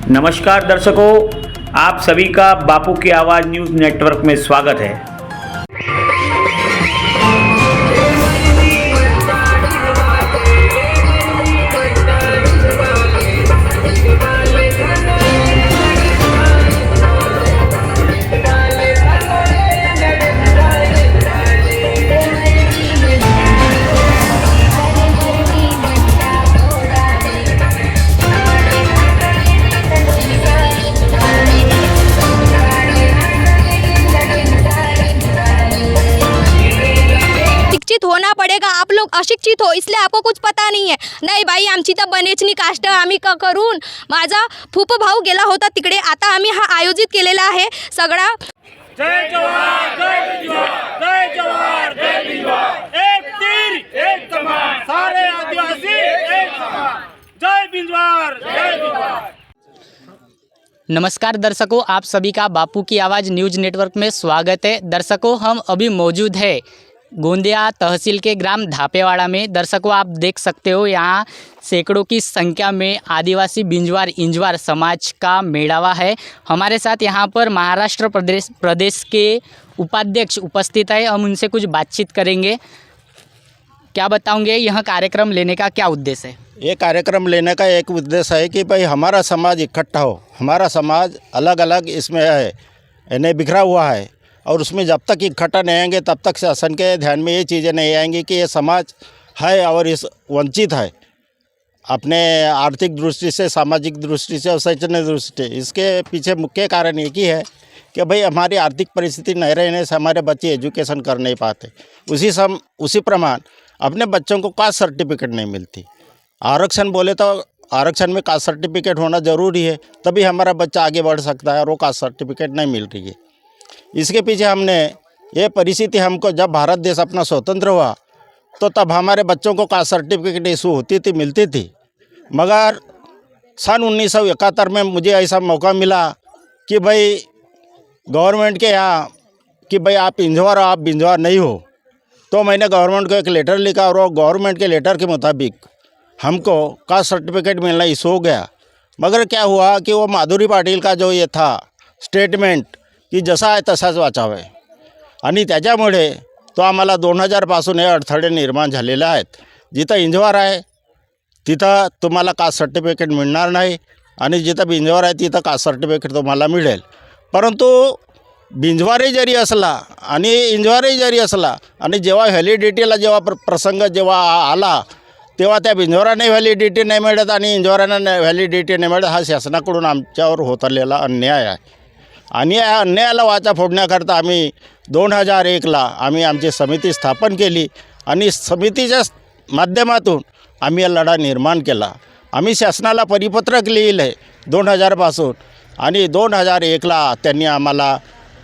नमस्कार दर्शकों, आप सभी का बापू की आवाज़ न्यूज़ नेटवर्क में स्वागत है। शिक्षित होना पड़ेगा। आप लोग अशिक्षित हो इसलिए आपको कुछ पता नाही आहे। नाही बाई, आमची तर बनेचनी कास्ट आम्ही करून माझा फूफ भाऊ गेला होता तिकडे। आता आम्ही हा आयोजित केलेला आहे सगळा। जय जवाहर जय बिजवार, जय जवाहर जय बिजवार, एक तीर एक कमान, सारे आदिवासी एक समान। जय बिजवार जय बिजवार। नमस्कार दर्शकों, आप सभी का बापू की आवाज़ न्यूज़ नेटवर्क में स्वागत है। दर्शकों, हम अभी मौजूद है गोंदिया तहसील के ग्राम धापेवाड़ा में। दर्शकों, आप देख सकते हो यहाँ सैकड़ों की संख्या में आदिवासी बिंजवार इंजवार समाज का मेड़ावा है। हमारे साथ यहाँ पर महाराष्ट्र प्रदेश के उपाध्यक्ष उपस्थित है। हम उनसे कुछ बातचीत करेंगे। क्या बताओगे, यह कार्यक्रम लेने का क्या उद्देश्य है? ये कार्यक्रम लेने का एक उद्देश्य है कि भाई हमारा समाज इकट्ठा हो। हमारा समाज अलग अलग इसमें है, यानी बिखरा हुआ है, और उसमें जब तक इकट्ठा नहीं आएंगे तब तक शासन के ध्यान में ये चीज़ें नहीं आएंगी कि ये समाज है और इस वंचित है अपने आर्थिक दृष्टि से, सामाजिक दृष्टि से और शैक्षणिक दृष्टि से। इसके पीछे मुख्य कारण एक ही है कि भाई हमारी आर्थिक परिस्थिति नहीं रहने से हमारे बच्चे एजुकेशन कर नहीं पाते। उसी प्रमाण अपने बच्चों को कास्ट सर्टिफिकेट नहीं मिलती। आरक्षण बोले तो आरक्षण में कास्ट सर्टिफिकेट होना ज़रूरी है, तभी हमारा बच्चा आगे बढ़ सकता है, और वो कास्ट सर्टिफिकेट नहीं मिल रही है। इसके पीछे हमने ये परिस्थिति, हमको जब भारत देश अपना स्वतंत्र हुआ तो तब हमारे बच्चों को कास्ट सर्टिफिकेट इशू होती थी, मिलती थी। मगर सन 1971 में मुझे ऐसा मौका मिला कि भाई गवर्नमेंट के यहाँ कि भाई आप इंजवार हो, आप बिंजवार नहीं हो। तो मैंने गवर्नमेंट को एक लेटर लिखा, और वो गवर्नमेंट के लेटर के मुताबिक हमको कास्ट सर्टिफिकेट मिलना इशू हो गया। मगर क्या हुआ कि वो माधुरी पाटील का जो ये था स्टेटमेंट की जसा आहे तसाच वाचावे, आणि त्याच्यामुळे तो आम्हाला 2000 पासून हे अडथळे निर्माण झालेले आहेत। जिथं इंजवार आहे तिथं तुम्हाला कास्ट सर्टिफिकेट मिळणार नाही, आणि जिथं बिंजवार आहे तिथं कास्ट सर्टिफिकेट तुम्हाला मिळेल। परंतु बिंजवारी जरी असला आणि इंजवारी जरी असला, आणि जेव्हा व्हॅलिडिटीला जेव्हा प्रसंग जेव्हा आला तेव्हा त्या बिंजवाराने व्हॅलिडिटी नाही मिळत आणि इंजवारांना व्हॅलिडिटी नाही मिळत। हा शासनाकडून आमच्यावर होत आलेला अन्याय आहे, आणि या अन्यायाला वाचा फोडण्याकरता आम्ही 2001ला आम्ही आमची समिती स्थापन केली, आणि समितीच्या माध्यमातून आम्ही हा लढा निर्माण केला। आम्ही शासनाला परिपत्रक लिहिले आहे 2000 पासून, आणि 2001ला त्यांनी आम्हाला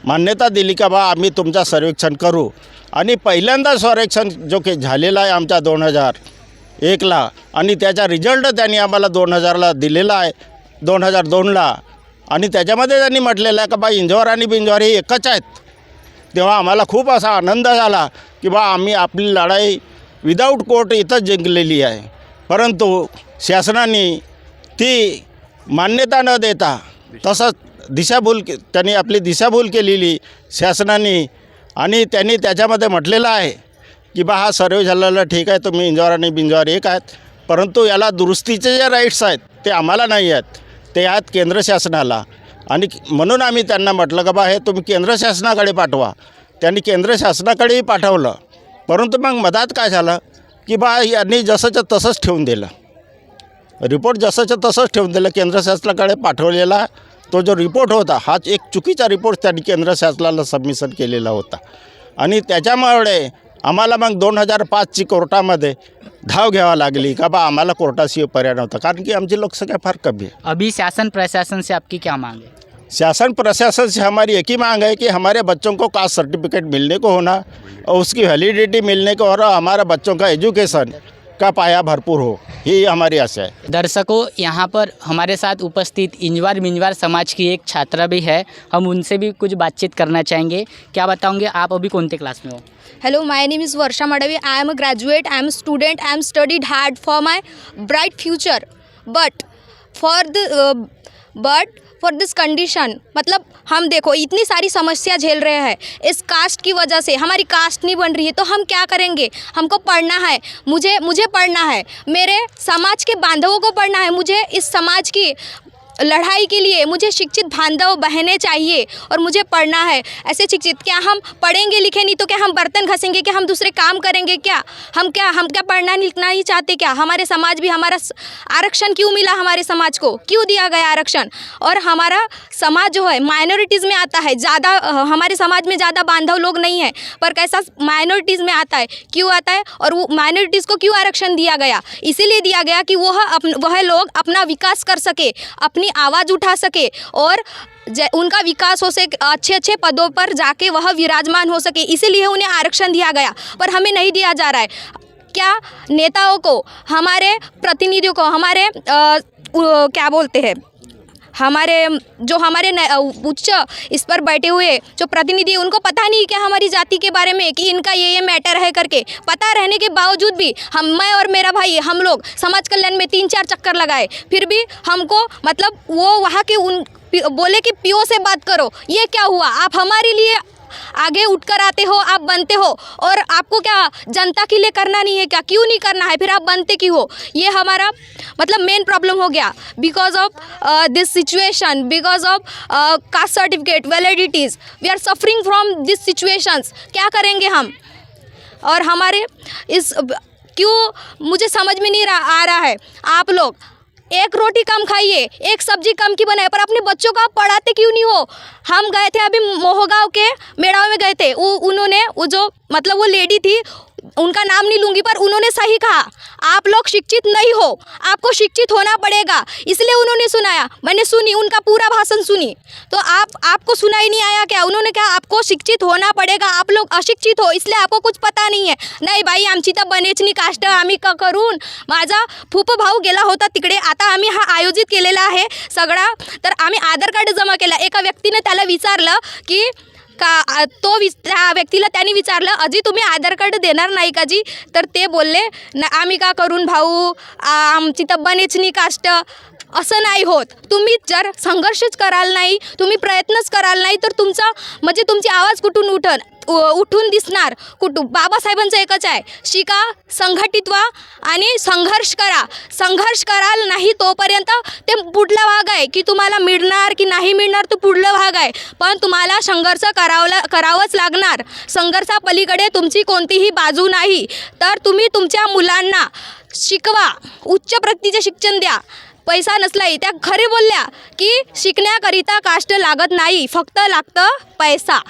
मान्यता दिली का बा आम्ही तुमचा सर्वेक्षण करू। आणि पहिल्यांदा सर्वेक्षण जो की झालेला आहे आमच्या 2001ला, आणि त्याचा रिझल्ट त्यांनी आम्हाला 2000ला दिलेला आहे, 2002ला, आणि त्याच्यामध्ये त्यांनी म्हटलेलं आहे का बा इंजवार आणि बिंजवार हे एकच आहेत। तेव्हा आम्हाला खूप असा आनंद झाला की बा आम्ही आपली लढाई विदाऊट कोर्ट इथंच जिंकलेली आहे। परंतु शासनाने ती मान्यता न देता तसंच त्यांनी आपली दिशाभूल केलेली शासनाने, आणि त्यांनी त्याच्यामध्ये म्हटलेलं आहे की बा हा सर्वे झालेला ठीक आहे, तुम्ही इंजवार आणि बिंजवार एक आहेत, परंतु याला दुरुस्तीचे जे राईट्स आहेत ते आम्हाला नाही आहेत, ते आहेत केंद्र शासनाला। आणि म्हणून आम्ही त्यांना म्हटलं का बा हे तुम्ही केंद्र शासनाकडे पाठवा। त्यांनी केंद्र शासनाकडेही पाठवलं, परंतु मग मधात काय झालं की बा यांनी जसंच्या तसंच ठेवून दिलं, रिपोर्ट जसंच्या तसंच ठेवून दिलं। केंद्र शासनाकडे पाठवलेला तो जो रिपोर्ट होता हाच एक चुकीचा रिपोर्ट त्यांनी केंद्र शासनाला सबमिशन केलेला होता, आणि त्याच्यामुळे आम्हाला मग 2005ची कोर्टामध्ये धाव घ्यावा लागली का बा आम्हाला कोर्टाशी पर्याय नव्हता, कारण की आमची लोकसंख्या फार कमी है। अभी शासन प्रशासन से आपकी क्या मांग है? शासन प्रशासन से हमारी एक ही मांग है कि हमारे बच्चों को कास्ट सर्टिफिकेट मिलने को होना, और उसकी वैलिडिटी मिलने को, और हमारा बच्चों का एजुकेशन का पाया भरपूर हो, यही हमारी आशा है। दर्शकों, यहाँ पर हमारे साथ उपस्थित इंजवार बिंजवार समाज की एक छात्रा भी है। हम उनसे भी कुछ बातचीत करना चाहेंगे। क्या बताओगे, आप अभी कौन से क्लास में हो? Hello, my name is Varsha Madavi. I am a graduate, I am a student, I am studied hard for my bright future. But for the but for this condition, मतलब हम देखो इतनी सारी समस्या झेल रहे हैं इस कास्ट की वजह से, हमारी कास्ट नहीं बन रही है तो हम क्या करेंगे। हमको पढ़ना है, मुझे पढ़ना है, मेरे समाज के बांधवों को पढ़ना है, मुझे इस समाज की लड़ाई के लिए मुझे शिक्षित बांधव बहनें चाहिए और मुझे पढ़ना है। ऐसे शिक्षित, क्या हम पढ़ेंगे लिखे नहीं तो क्या हम बर्तन घसेंगे, क्या हम दूसरे काम करेंगे, क्या हम क्या पढ़ना लिखना ही चाहते क्या। हमारे समाज भी, हमारा आरक्षण क्यों मिला, हमारे समाज को क्यों दिया गया आरक्षण। और हमारा समाज जो है माइनॉरिटीज़ में आता है, ज़्यादा हमारे समाज में ज़्यादा बांधव लोग नहीं है, पर कैसा माइनॉरिटीज़ में आता है, क्यों आता है। और वो माइनॉरिटीज़ को क्यों आरक्षण दिया गया, इसीलिए दिया गया कि वह लोग अपना विकास कर सके, अपनी आवाज़ उठा सके और उनका विकास हो सके, अच्छे अच्छे पदों पर जाके वह विराजमान हो सके, इसीलिए उन्हें आरक्षण दिया गया। पर हमें नहीं दिया जा रहा है। क्या नेताओं को, हमारे प्रतिनिधियों को, हमारे क्या बोलते हैं, हमारे उच्च इस पर बैठे हुए जो प्रतिनिधि, उनको पता नहीं क्या हमारी जाति के बारे में कि इनका ये मैटर है करके। पता रहने के बावजूद भी मैं और मेरा भाई, हम लोग समाज कल्याण में 3-4 चक्कर लगाए, फिर भी हमको मतलब वो वहाँ के बोले कि पीओ से बात करो। ये क्या हुआ, आप हमारे लिए आगे उठकर आते हो, आप बनते हो और आपको क्या जनता के लिए करना नहीं है क्या, क्यों नहीं करना है, फिर आप बनते क्यों हो। ये हमारा मतलब मेन प्रॉब्लम हो गया because of this situation, because of caste certificate validities, we are suffering from this situations. क्या करेंगे हम। और हमारे इस क्यों मुझे समझ में नहीं आ रहा है, आप लोग एक रोटी कम खाइए, एक सब्जी कम की बनाए, पर अपने बच्चों को आप पढ़ाते क्यों नहीं हो। हम गए थे अभी मोहगांव के मेड़ाव में गए थे, उन्होंने वो जो मतलब वो लेडी थी, उनका नाम नहीं लूँगी, पर उन्होंने सही कहा, आप लोग शिक्षित नहीं हो, आपको शिक्षित होना पड़ेगा। इसलिए उन्होंने सुनाया, मैंने सुनी, उनका पूरा भाषण सुनी। तो आपको सुनाई नहीं आया क्या। उन्होंने कहा आपको शिक्षित होना पड़ेगा, आप लोग अशिक्षित हो इसलिए आपको कुछ पता नहीं है। नाही बाई, आमची तर बनेचनी कास्ट, आम्ही करून माझा फूफ भाऊ गेला होता तिकडे, आता आम्ही हा आयोजित केलेला आहे सगळा, तर आम्ही आधार कार्ड जमा केला। एका व्यक्तीने त्याला विचारलं की त्या व्यक्तीला त्यांनी विचारलं, अजी तुम्ही आधार कार्ड देणार नाही का जी, तर ते बोलले आम्ही का करून भाऊ, आमची तर बनेचनी कास्ट। असं नाही होत। तुम्ही जर संघर्षच कराल नाही, तुम्ही प्रयत्नच कराल नाही, तर तुमचा म्हणजे तुमची आवाज कुठून उठून दिसणार कुठून। बाबासाहेबांचं एकच आहे, शिका, संघटित व्हा आणि संघर्ष करा। संघर्ष कराल नाही तोपर्यंत ते पुढला भाग आहे की तुम्हाला मिळणार की नाही मिळणार, तो पुढला भाग आहे, पण तुम्हाला संघर्ष करावंच लागणार। संघर्षापलीकडे तुमची कोणतीही बाजू नाही। तर तुम्ही तुमच्या मुलांना शिकवा, उच्च प्रतीचे शिक्षण द्या। पैसा नसलाही त्या खरे बोलल्या की शिकण्याकरिता कास्ट लागत नाही, फक्त लागतं पैसा।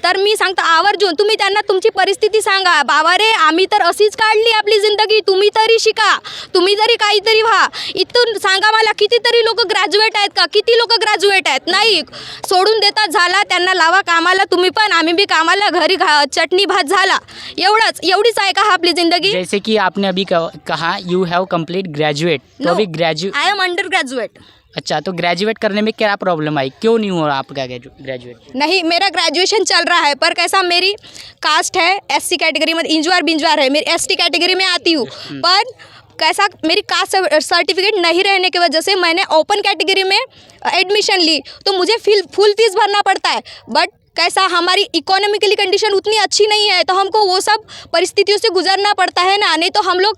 तर मी सांगतो आवर्जून तुम्ही त्यांना तुमची परिस्थिती सांगा, बाबा रे आम्ही तर अशीच काढली आपली जिंदगी, तुम्ही तरी शिका, तुम्ही तरी काहीतरी व्हा। इथून सांगा मला कितीतरी लोक ग्रॅज्युएट आहेत का, किती लोक ग्रॅज्युएट आहेत, नाही सोडून देतात, झाला त्यांना लावा कामाला, तुम्ही पण आम्ही भी कामाला, घरी चटणी भात झाला, एवढीच आहे का आपली जिंदगी। जैसे कि आपने अभी कहा यू हैव कंप्लीट ग्रेजुएट, तो अभी आई एम अंडर ग्रेजुएट। अच्छा, तो ग्रेजुएट करने में क्या प्रॉब्लम आई, क्यों नहीं हो रहा आपका ग्रेजुएट। नहीं, मेरा ग्रेजुएशन चल रहा है, पर कैसा मेरी कास्ट है एससी कैटेगरी में, इंजवार बिंजवार है, मेरी एसटी कैटेगरी में आती हूँ, पर कैसा मेरी कास्ट सर्टिफिकेट नहीं रहने की वजह से मैंने ओपन कैटेगरी में एडमिशन ली, तो मुझे फुल फीस भरना पड़ता है। बट कैसा हमारी इकोनॉमिकली कंडीशन उतनी अच्छी नहीं है, तो हमको वो सब परिस्थितियों से गुजरना पड़ता है ना। नहीं तो हम लोग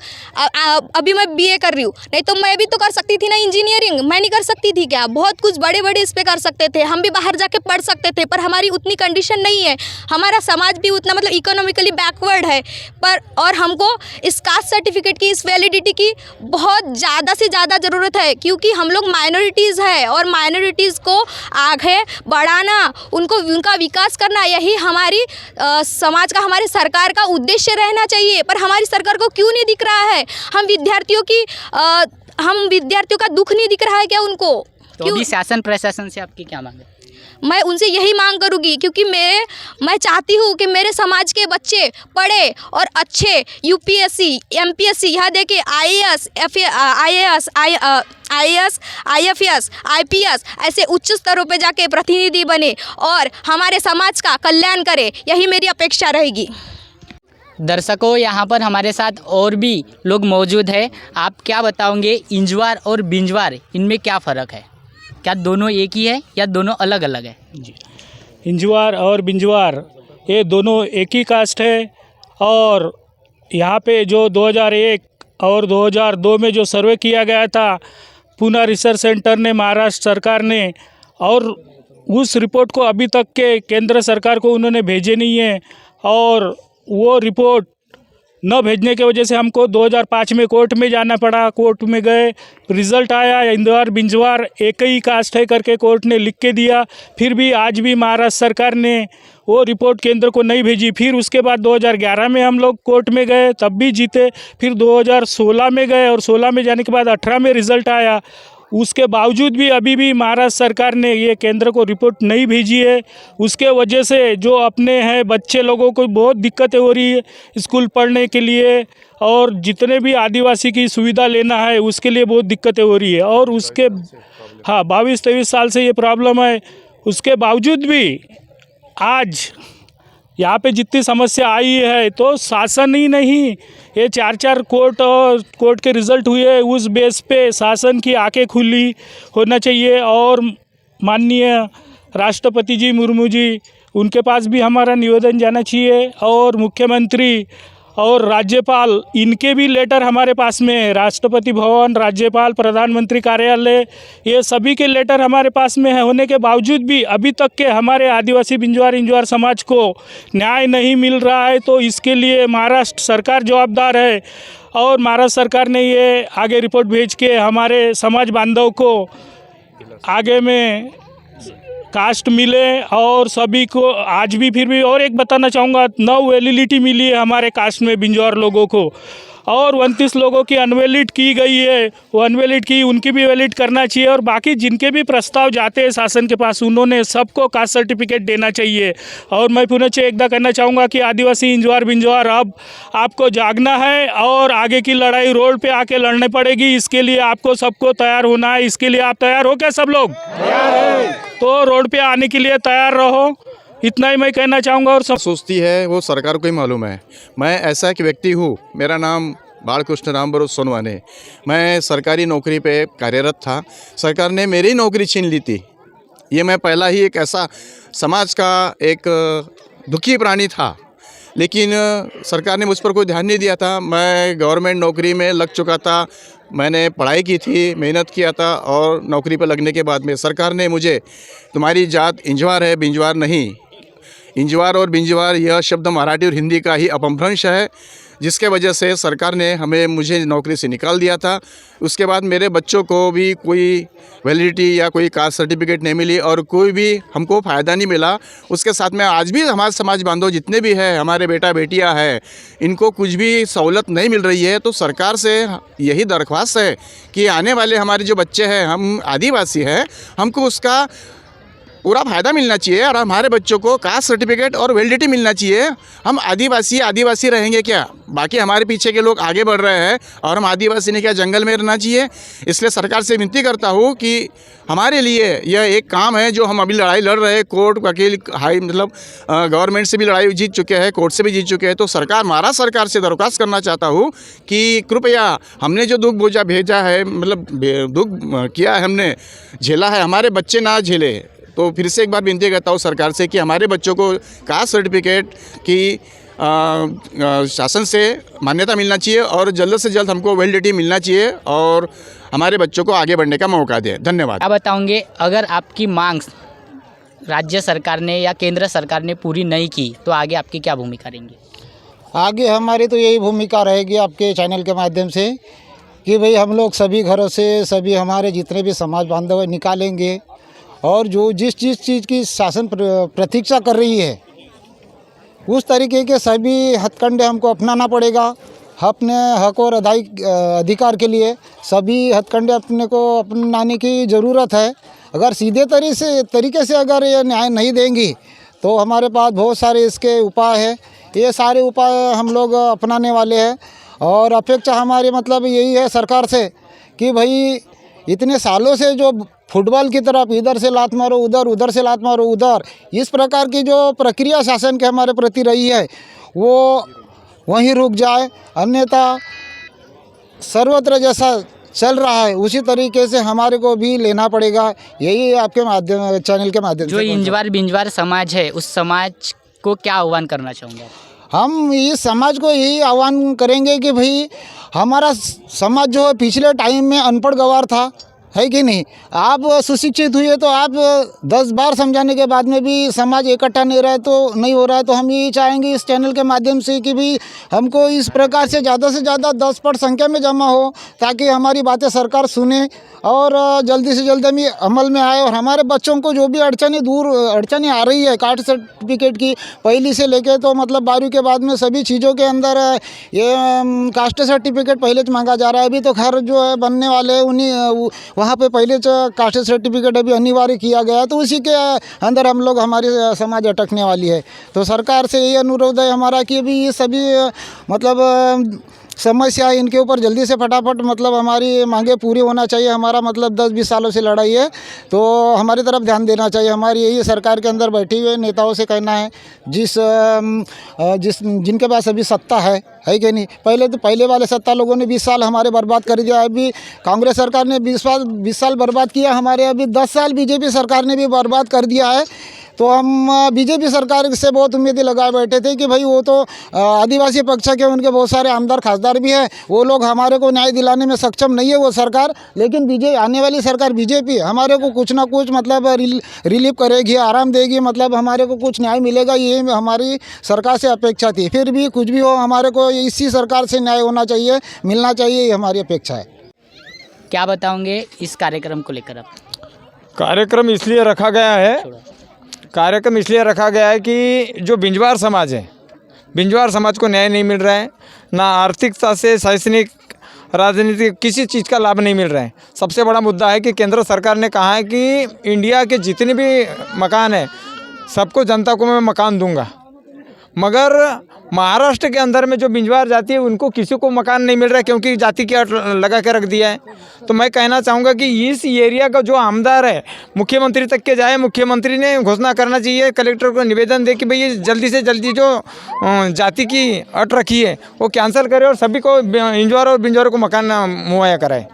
अभी मैं बीए कर रही हूँ, नहीं तो मैं भी तो कर सकती थी ना इंजीनियरिंग, मैं नहीं कर सकती थी क्या। बहुत कुछ बड़े बड़े इस पे कर सकते थे, हम भी बाहर जाके पढ़ सकते थे, पर हमारी उतनी कंडीशन नहीं है, हमारा समाज भी उतना मतलब इकोनॉमिकली बैकवर्ड है। पर और हमको इस कास्ट सर्टिफिकेट की, इस वैलिडिटी की बहुत ज़्यादा से ज़्यादा ज़रूरत है, क्योंकि हम लोग माइनॉरिटीज़ है और माइनॉरिटीज़ को आगे बढ़ाना, उनका विकास करना, यही हमारी समाज का, हमारी सरकार का उद्देश्य रहना चाहिए। पर हमारी सरकार को क्यों नहीं दिख रहा है, हम विद्यार्थियों का दुख नहीं दिख रहा है क्या उनको। तो अभी शासन प्रशासन से आपकी क्या मांग है। मैं उनसे यही मांग करूँगी, क्योंकि मैं चाहती हूँ कि मेरे समाज के बच्चे पढ़े और अच्छे यूपीएससी, एमपीएससी, यहाँ देखिए आईएएस, आईएफएस, आईपीएस ऐसे उच्च स्तरों पे जाके प्रतिनिधि बने और हमारे समाज का कल्याण करे, यही मेरी अपेक्षा रहेगी। दर्शकों, यहाँ पर हमारे साथ और भी लोग मौजूद हैं, आप क्या बताओगे इंजवार और बिंजवार, इनमें क्या फ़र्क है। क्या दोनों एक ही है या दोनों अलग अलग है? इंजवार और बिंजवार ये दोनों एक ही कास्ट है। और यहाँ पे जो 2001 और 2002 में जो सर्वे किया गया था पूना रिसर्च सेंटर ने, महाराष्ट्र सरकार ने, और उस रिपोर्ट को अभी तक के केंद्र सरकार को उन्होंने भेजे नहीं है। और वो रिपोर्ट न भेजने की वजह से हमको 2005 में कोर्ट में जाना पड़ा। कोर्ट में गए, रिज़ल्ट आया इंजवार बिंजवार एक ही कास्ट है करके कोर्ट ने लिख के दिया। फिर भी आज भी महाराष्ट्र सरकार ने वो रिपोर्ट केंद्र को नहीं भेजी। फिर उसके बाद 2011 में हम लोग कोर्ट में गए, तब भी जीते। फिर 2016 में गए और 16 में जाने के बाद 18 में रिज़ल्ट आया। उसके बावजूद भी अभी भी महाराष्ट्र सरकार ने ये केंद्र को रिपोर्ट नहीं भेजी है। उसके वजह से जो अपने हैं बच्चे लोगों को बहुत दिक्कतें हो रही है स्कूल पढ़ने के लिए, और जितने भी आदिवासी की सुविधा लेना है उसके लिए बहुत दिक्कतें हो रही है। और उसके 22-23 साल से ये प्रॉब्लम है। उसके बावजूद भी आज यहाँ पे जितनी समस्या आई है तो शासन ही नहीं, ये 4 कोर्ट के रिज़ल्ट हुए, उस बेस पे शासन की आंखें खुली होना चाहिए। और माननीय राष्ट्रपति जी मुर्मू जी, उनके पास भी हमारा निवेदन जाना चाहिए। और मुख्यमंत्री और राज्यपाल, इनके भी लेटर हमारे पास में है। राष्ट्रपति भवन, राज्यपाल, प्रधानमंत्री कार्यालय, ये सभी के लेटर हमारे पास में है। होने के बावजूद भी अभी तक के हमारे आदिवासी बिंजवार इंजवार समाज को न्याय नहीं मिल रहा है। तो इसके लिए महाराष्ट्र सरकार जवाबदार है। और महाराष्ट्र सरकार ने ये आगे रिपोर्ट भेज के हमारे समाज बांधव को आगे में कास्ट मिले। और सभी को आज भी फिर भी और एक बताना चाहूँगा, 9 वैलिडिटी मिली है हमारे कास्ट में बिंजवार लोगों को, और 29 लोगों की अनवैलिड की गई है। वो अनवैलिड की, उनकी भी वैलिड करना चाहिए। और बाकी जिनके भी प्रस्ताव जाते हैं शासन के पास, उन्होंने सबको कास्ट सर्टिफिकेट देना चाहिए। और मैं पुनः एकदा कहना चाहूँगा कि आदिवासी इंजवार बिंजवार, अब आपको जागना है और आगे की लड़ाई रोड पे आके लड़ने पड़ेगी। इसके लिए आपको सबको तैयार होना है। इसके लिए आप तैयार हो क्या? सब लोग तो रोड पे आने के लिए तैयार रहो। इतना ही मैं कहना चाहूँगा। और सब सोचती है वो सरकार को ही मालूम है। मैं ऐसा एक व्यक्ति हूँ, मेरा नाम बालकृष्ण रामबरो सोनवाने। मैं सरकारी नौकरी पे कार्यरत था। सरकार ने मेरी नौकरी छीन ली थी। ये मैं पहला ही एक ऐसा समाज का एक दुखी प्राणी था, लेकिन सरकार ने मुझ पर कोई ध्यान नहीं दिया था। मैं गवर्नमेंट नौकरी में लग चुका था, मैंने पढ़ाई की थी, मेहनत किया था, और नौकरी पर लगने के बाद में सरकार ने मुझे, तुम्हारी जात इंजवार है बिंजवार नहीं, इंजवार और बिंजवार यह शब्द मराठी और हिंदी का ही अपभ्रंश है, जिसके वजह से सरकार ने मुझे नौकरी से निकाल दिया था। उसके बाद मेरे बच्चों को भी कोई वैलिडिटी या कोई कास्ट सर्टिफिकेट नहीं मिली और कोई भी हमको फ़ायदा नहीं मिला। उसके साथ में आज भी हमारे समाज बांधव जितने भी हैं, हमारे बेटा बेटियां हैं, इनको कुछ भी सहूलत नहीं मिल रही है। तो सरकार से यही दरख्वास्त है कि आने वाले हमारे जो बच्चे हैं, हम आदिवासी हैं, हमको उसका पूरा फ़ायदा मिलना चाहिए और हमारे बच्चों को कास्ट सर्टिफिकेट और वैलिडिटी मिलना चाहिए। हम आदिवासी रहेंगे क्या? बाकी हमारे पीछे के लोग आगे बढ़ रहे हैं और हम आदिवासी ने क्या जंगल में रहना चाहिए? इसलिए सरकार से विनती करता हूँ कि हमारे लिए यह एक काम है जो हम अभी लड़ाई लड़ रहे हैं। कोर्ट वकील गवर्नमेंट से भी लड़ाई जीत चुके हैं, कोर्ट से भी जीत चुके हैं। तो महाराष्ट्र सरकार से दरख्वास्त करना चाहता हूँ कि कृपया हमने जो दुख बोझा भेजा है, दुख किया है, हमने झेला है, हमारे बच्चे ना झेले। तो फिर से एक बार विनती करता हूँ सरकार से कि हमारे बच्चों को कास्ट सर्टिफिकेट की शासन से मान्यता मिलना चाहिए और जल्द से जल्द हमको वैलिडिटी मिलना चाहिए और हमारे बच्चों को आगे बढ़ने का मौका दे। धन्यवाद। क्या बताओगे, अगर आपकी मांग राज्य सरकार ने या केंद्र सरकार ने पूरी नहीं की तो आगे आपकी क्या भूमिका रहेंगी? आगे हमारी तो यही भूमिका रहेगी आपके चैनल के माध्यम से कि भाई हम लोग सभी घरों से सभी हमारे जितने भी समाज बांधव निकालेंगे और जो जिस चीज़ की शासन प्रतीक्षा कर रही है उस तरीके के सभी हथकंडे हमको अपनाना पड़ेगा। अपने हक और अधिकार के लिए सभी हथकंडे अपने को अपनाने की ज़रूरत है। अगर सीधे तरीके से अगर ये न्याय नहीं देंगी तो हमारे पास बहुत सारे इसके उपाय हैं। ये सारे उपाय हम लोग अपनाने वाले हैं और अपेक्षा हमारी मतलब यही है सरकार से कि भाई इतने सालों से जो फुटबॉल की तरफ इधर से लात मारो उधर, उधर से लात मारो उधर, इस प्रकार की जो प्रक्रिया शासन के हमारे प्रति रही है वो वहीं रुक जाए। अन्यथा सर्वत्र जैसा चल रहा है उसी तरीके से हमारे को भी लेना पड़ेगा। यही आपके माध्यम चैनल के माध्यम जो से इंजवार बिंजवार समाज है उस समाज को क्या आह्वान करना चाहूँगा? हम इस समाज को यही आह्वान करेंगे कि भाई हमारा समाज जो है पिछले टाइम में अनपढ़ गंवार था, है कि नहीं। आप सुशिक्षित हुए तो आप 10 बार समझाने के बाद में भी समाज इकट्ठा नहीं हो रहा है। तो हम यही चाहेंगे इस चैनल के माध्यम से कि भी हमको इस प्रकार से ज़्यादा 10% संख्या में जमा हो, ताकि हमारी बातें सरकार सुने और जल्दी से जल्दी हम अमल में आए। और हमारे बच्चों को जो भी अड़चनें आ रही है कास्ट सर्टिफिकेट की, पहली से लेके तो मतलब 12वीं के बाद में सभी चीज़ों के अंदर ये कास्ट सर्टिफिकेट पहले तो मांगा जा रहा है। अभी तो घर जो है बनने वाले उन्हीं वहाँ पे पहले कास्ट सर्टिफिकेट अभी अनिवार्य किया गया है, तो उसी के अंदर हम लोग हमारी समाज अटकने वाली है। तो सरकार से ये अनुरोध है हमारा कि अभी ये सभी मतलब समस्या इनके ऊपर जल्दी से फटाफट मतलब हमारी मांगे पूरी होना चाहिए। हमारा मतलब 10-20 सालों से लड़ाई है, तो हमारी तरफ ध्यान देना चाहिए। हमारी यही सरकार के अंदर बैठे हुए नेताओं से कहना है, जिनके पास अभी सत्ता है कि नहीं। पहले वाले सत्ता लोगों ने 20 साल हमारे बर्बाद कर दिया। अभी कांग्रेस सरकार ने 20 साल बर्बाद किया हमारे, अभी 10 साल बीजेपी सरकार ने भी बर्बाद कर दिया है। तो हम बीजेपी सरकार से बहुत उम्मीदें लगाए बैठे थे कि भाई वो तो आदिवासी पक्ष के उनके बहुत सारे आमदार खासदार भी हैं, वो लोग हमारे को न्याय दिलाने में सक्षम नहीं है वो सरकार। लेकिन आने वाली सरकार बीजेपी हमारे को कुछ ना कुछ मतलब रिलीफ करेगी, आराम देगी, मतलब हमारे को कुछ न्याय मिलेगा, ये हमारी सरकार से अपेक्षा थी। फिर भी कुछ भी हो हमारे को इसी सरकार से न्याय होना चाहिए, मिलना चाहिए, ये हमारी अपेक्षा है। क्या बताओगे इस कार्यक्रम को लेकर आप? कार्यक्रम इसलिए रखा गया है कि जो बिंजवार समाज है, बिंजवार समाज को न्याय नहीं मिल रहा है, ना आर्थिकता से, शैक्षणिक, राजनीतिक किसी चीज़ का लाभ नहीं मिल रहा है। सबसे बड़ा मुद्दा है कि केंद्र सरकार ने कहा है कि इंडिया के जितने भी मकान हैं सबको, जनता को मैं मकान दूंगा, मगर महाराष्ट्र के अंदर में जो बिंजवार जाति है उनको किसी को मकान नहीं मिल रहा है, क्योंकि जाति की अट लगा के रख दिया है। तो मैं कहना चाहूँगा कि इस एरिया का जो आमदार है मुख्यमंत्री तक के जाए, मुख्यमंत्री ने घोषणा करना चाहिए, कलेक्टर को निवेदन दे कि भाई ये जल्दी से जल्दी जो जाति की अट रखी है वो कैंसिल करे और सभी को इंजवार और बिंजवार को मकान मुहैया कराए।